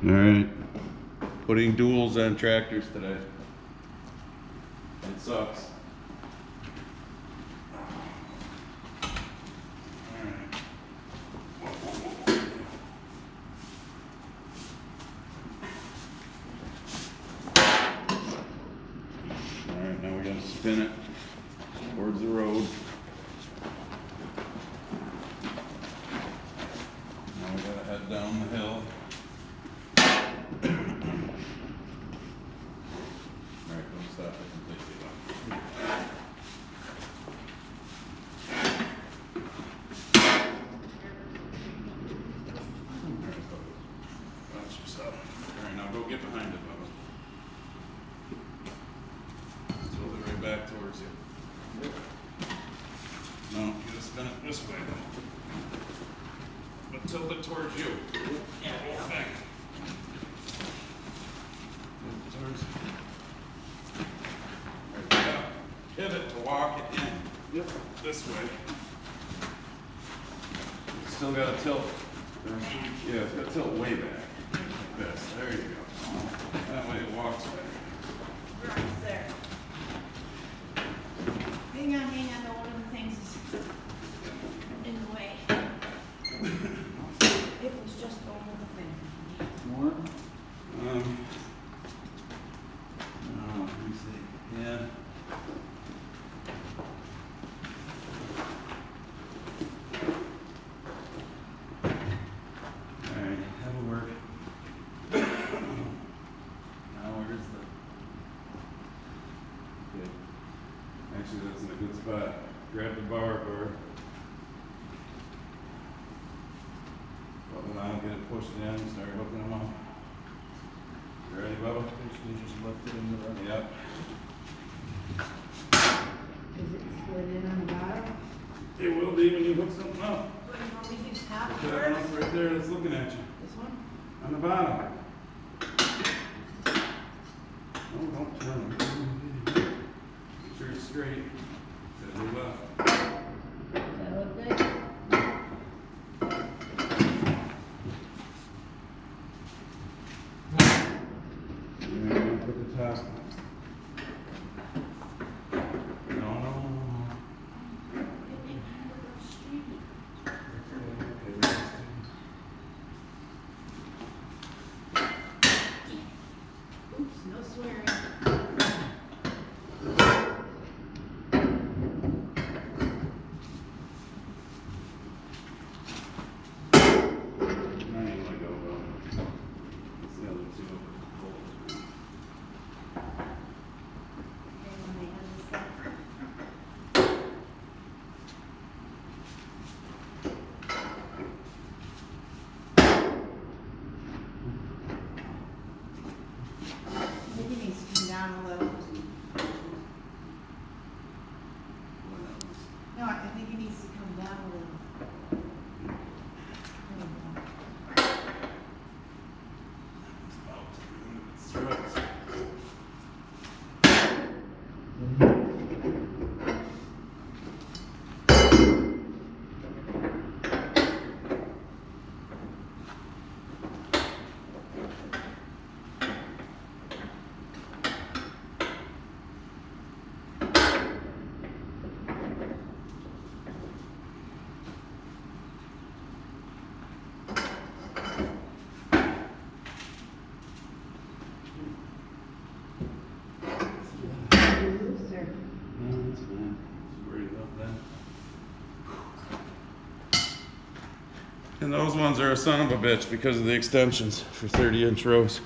All right, putting duels on tractors today. It sucks. All right, now we gotta spin it towards the road. Now we gotta head down the hill. All right, don't stop it completely though. Watch yourself. All right, now go get behind it, Bubba. Tilt it right back towards you. No, you gotta spin it this way though. But tilt it towards you. Yeah, whole thing. Tilt it towards you. Right, you gotta pivot to walk it in. Yep. This way. You still gotta tilt. Yeah, it's gotta tilt way back. Like this. There you go. That way it walks better. Right there. Hang on, the one of the things is in the way. It was just over the thing. More? Oh, let me see. Yeah. Alright, that'll work. Now where's the... Okay. Actually, that's in a good spot. Grab the bar. But now get it pushed in and start hooking them up. You ready, Bubba? Basically just left it in the rubber. Yep. Is it slid in on the bottom? It will be when you hook something up. What, you want me to do top Put that one first? up right there that's looking at you. This one? On the bottom. No, don't turn it. Make sure it's straight. Gotta move up. Does that look good? And then put the top. No. Oops, no swearing. Now you let go, Bubba. It's the other two. Okay, when they have this up. Maybe it needs to come down a little. No, I think it needs to come down a little. There we go. It's through it. Looser. No, that's fine. Just worried about that. And those ones are a son of a bitch because of the extensions for 30-inch rows.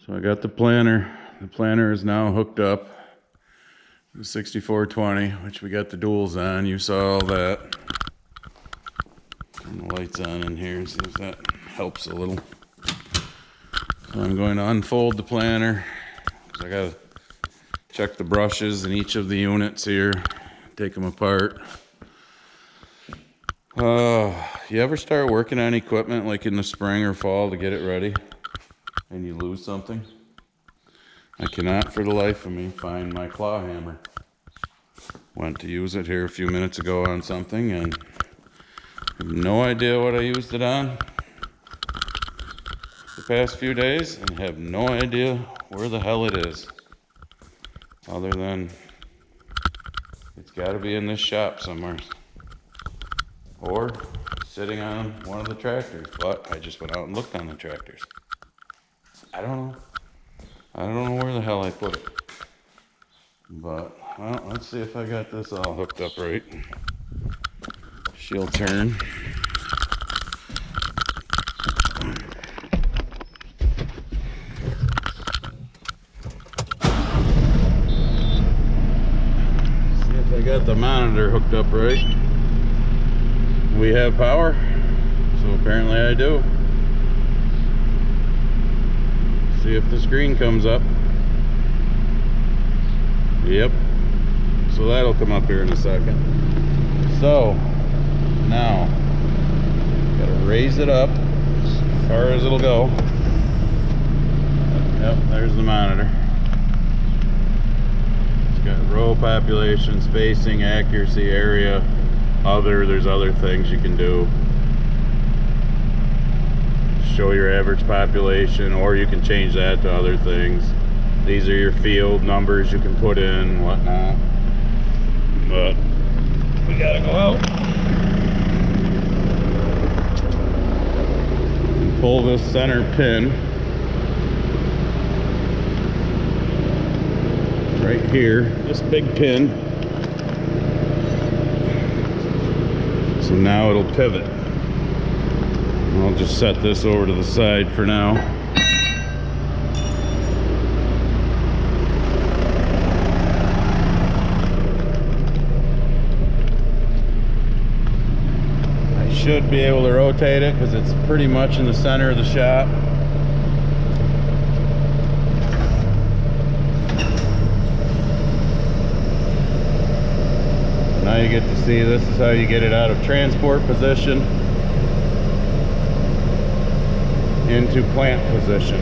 So I got the planter. The planter is now hooked up. The 6420, which we got the duels on. You saw all that. Turn the lights on in here, see if that helps a little. So I'm going to unfold the planter. So I gotta check the brushes in each of the units here, take them apart. You ever start working on equipment like in the spring or fall to get it ready and you lose something? I cannot for the life of me find my claw hammer. Went to use it here a few minutes ago on something and I have no idea what I used it on the past few days and have no idea where the hell it is. Other than it's got to be in this shop somewhere. Or sitting on one of the tractors. But I just went out and looked on the tractors. I don't know. I don't know where the hell I put it. But, well, let's see if I got this all hooked up right. She'll turn. See if I got the monitor hooked up right. We have power, so apparently I do. See if the screen comes up. Yep. So that'll come up here in a second. So now gotta raise it up as far as it'll go. Yep, there's the monitor. It's got row population, spacing, accuracy, area, other. There's other things you can do. Show your average population, or you can change that to other things. These are your field numbers you can put in, whatnot. But we gotta go out and pull this center pin right here, this big pin. So now it'll pivot. I'll just set this over to the side for now. I should be able to rotate it because it's pretty much in the center of the shop. Now you get to see, this is how you get it out of transport position into plant position.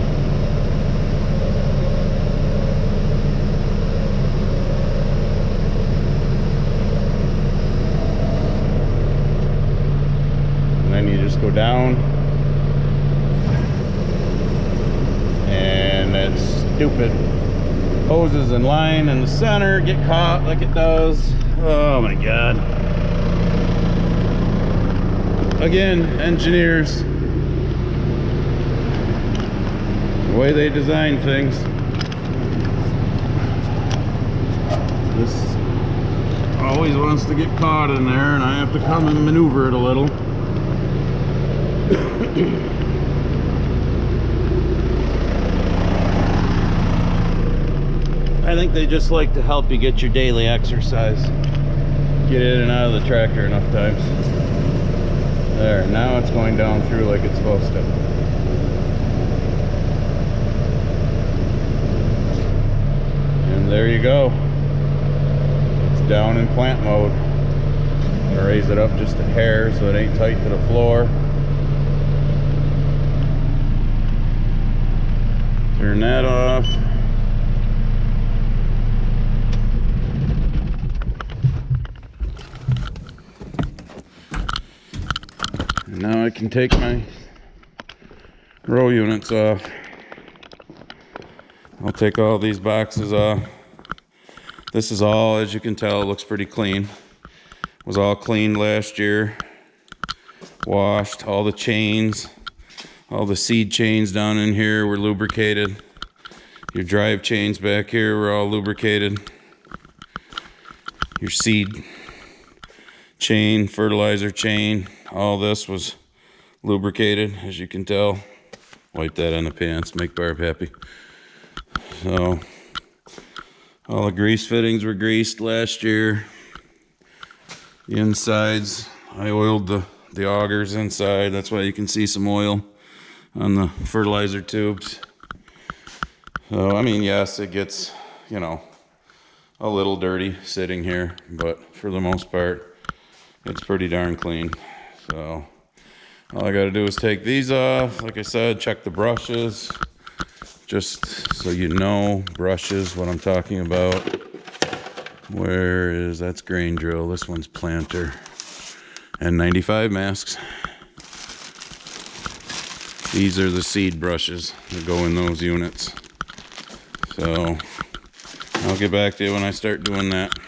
And then you just go down, and that stupid hoses in line in the center get caught like it does. Oh my god. Again, engineers, the way they design things. This always wants to get caught in there, and I have to come and maneuver it a little. I think they just like to help you get your daily exercise. Get in and out of the tractor enough times. There, now it's going down through like it's supposed to. And there you go. It's down in plant mode. I'm gonna raise it up just a hair so it ain't tight to the floor. Turn that off. And now I can take my row units off. I'll take all these boxes off. This is all, as you can tell, looks pretty clean. Was all cleaned last year. Washed. All the chains, all the seed chains down in here were lubricated. Your drive chains back here were all lubricated. Your seed chain, fertilizer chain, all this was lubricated, as you can tell. Wipe that on the pants, make Barb happy. So all the grease fittings were greased last year. The insides, I oiled the augers inside. That's why you can see some oil on the fertilizer tubes. So, I mean, yes, it gets, you know, a little dirty sitting here, but for the most part, it's pretty darn clean. So, all I gotta do is take these off. Like I said, check the brushes, just so you know, brushes, what I'm talking about. Where is, that's grain drill, this one's planter. And 95 masks. These are the seed brushes that go in those units. So I'll get back to you when I start doing that.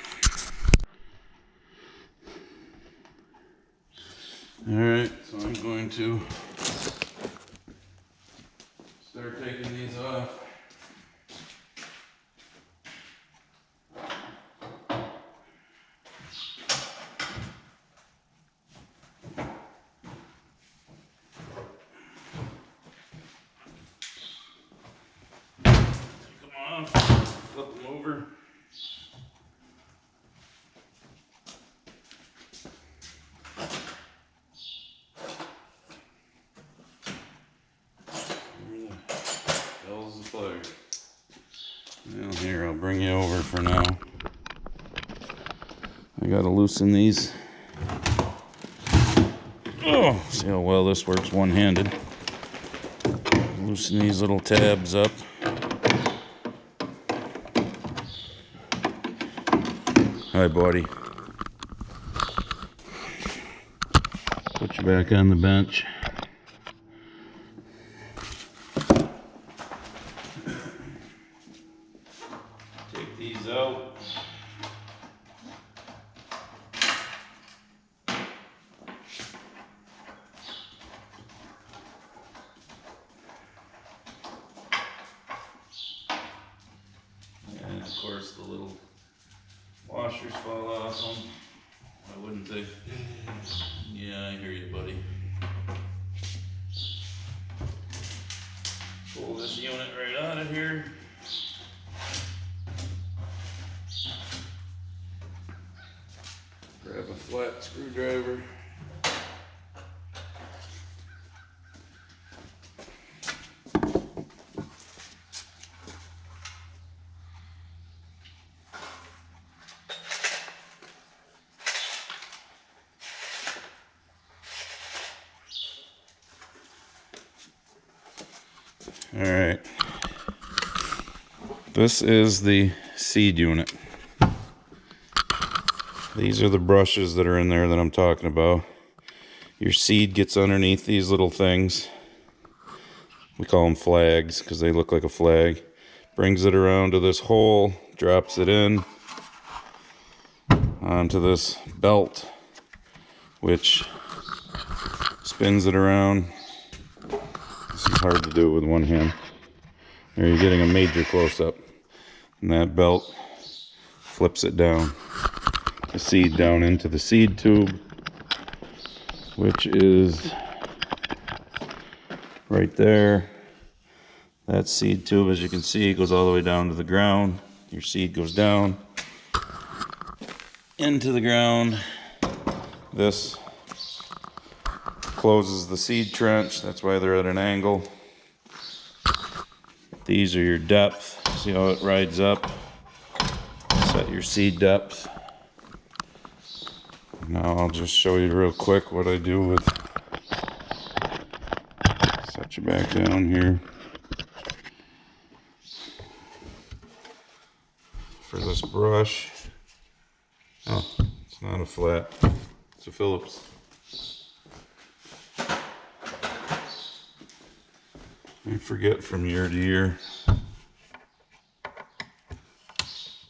Alright, so I'm going to start taking these off. Take them off, flip them over. Where the hell's the plug? Well, here, I'll bring you over for now. I gotta loosen these. Oh, see how well this works one-handed. Loosen these little tabs up. Hi, buddy. Put you back on the bench. Take these out. And of course the little washers fall off them. Why wouldn't they? Yeah, I hear you, buddy. Pull this unit right out of here. Grab a flat screwdriver. All right. This is the seed unit. These are the brushes that are in there that I'm talking about. Your seed gets underneath these little things. We call them flags because they look like a flag. Brings it around to this hole, drops it in onto this belt, which spins it around. This is hard to do with one hand. There, you're getting a major close-up. And that belt flips it down. The seed down into the seed tube, which is right there. That seed tube, as you can see, goes all the way down to the ground. Your seed goes down into the ground. This closes the seed trench. That's why they're at an angle. These are your depth. See how it rides up? Set your seed depth. Now I'll just show you real quick what I do with. Set you back down here. For this brush. Oh, it's not a flat. It's a Phillips. I forget from year to year.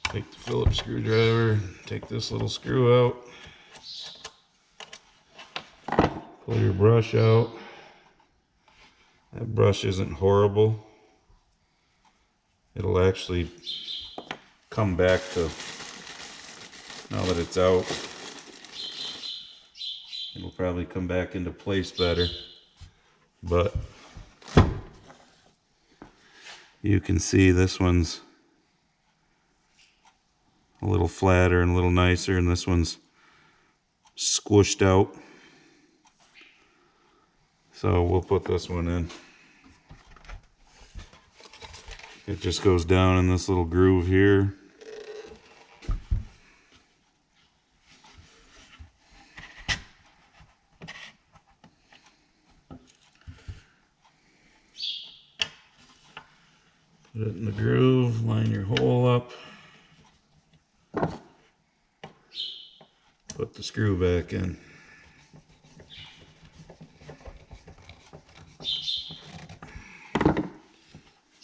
Take the Phillips screwdriver, take this little screw out. Pull your brush out. That brush isn't horrible. It'll actually come back to, now that it's out, it'll probably come back into place better. But You can see this one's a little flatter and a little nicer, and this one's squished out. So we'll put this one in. It just goes down in this little groove here. Put it in the groove, line your hole up. Put the screw back in.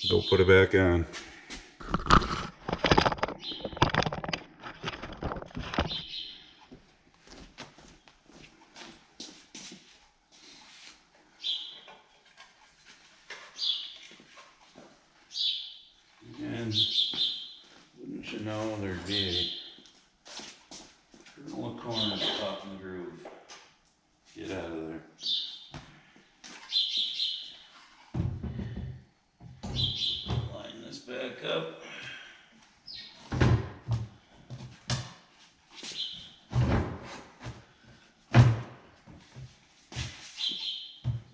Go put it back on. And wouldn't you know, there'd be a kernel of corn caught in the groove. Get out of there. Line this back up.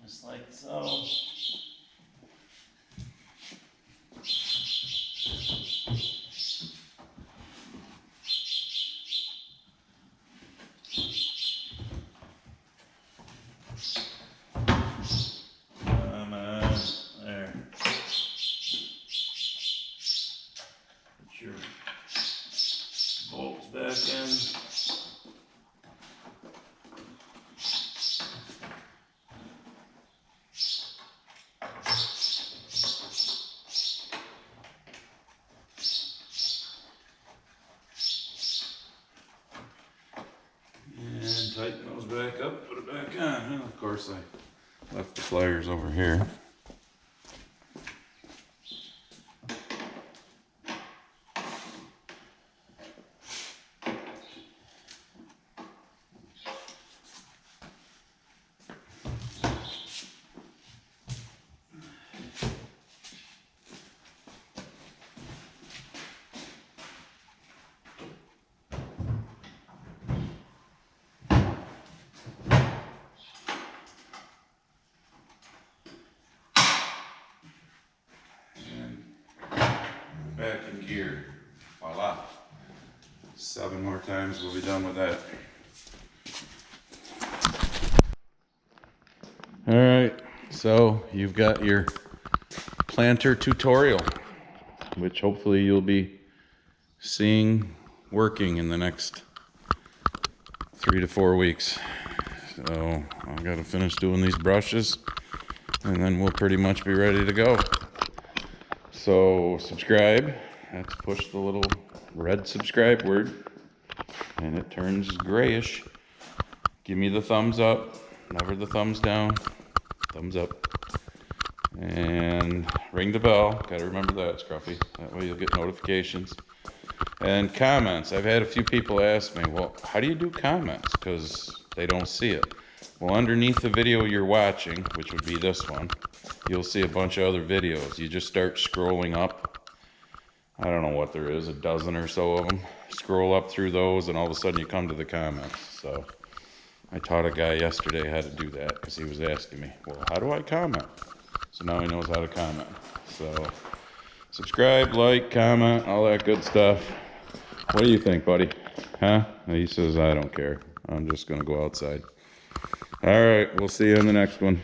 Just like so. There. Put your bolts back in. And tighten those back up, put it back on. And of course I left the pliers over here. Back in gear. Voila. 7 more times we'll be done with that. Alright, so you've got your planter tutorial, which hopefully you'll be seeing working in the next 3 to 4 weeks. So I've got to finish doing these brushes and then we'll pretty much be ready to go. So subscribe, that's push the little red subscribe word and it turns grayish. Give me the thumbs up, never the thumbs down, thumbs up. And ring the bell, gotta remember that, Scruffy, that way you'll get notifications. And comments, I've had a few people ask me, well, how do you do comments? Because they don't see it. Well, underneath the video you're watching, which would be this one, you'll see a bunch of other videos. You just start scrolling up. I don't know what there is, a dozen or so of them. Scroll up through those and all of a sudden you come to the comments. So I taught a guy yesterday how to do that because he was asking me, well, how do I comment? So now he knows how to comment. So subscribe, like, comment, all that good stuff. What do you think, buddy? Huh? He says, I don't care. I'm just going to go outside. All right, we'll see you in the next one.